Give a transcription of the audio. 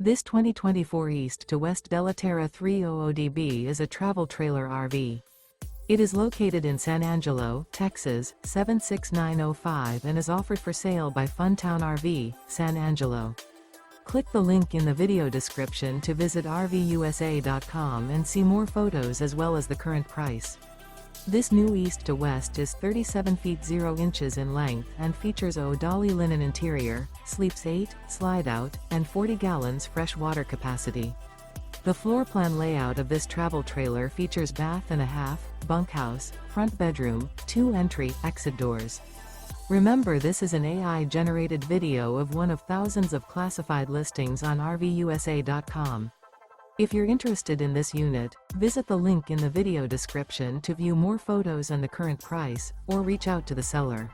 This 2024 East to West Della Terra 300DB is a travel trailer RV. It is located in San Angelo, Texas, 76905 and is offered for sale by Funtown RV, San Angelo. Click the link in the video description to visit RVUSA.com and see more photos as well as the current price. This new East to West is 37 feet 0 inches in length and features ODALI linen interior, sleeps 8, Slideout, and 40 gallons fresh water capacity. The floor plan layout of this travel trailer features bath and a half, bunkhouse, front bedroom, 2 entry/exit doors. Remember, this is an AI-generated video of one of thousands of classified listings on RVUSA.com. If you're interested in this unit, visit the link in the video description to view more photos and the current price, or reach out to the seller.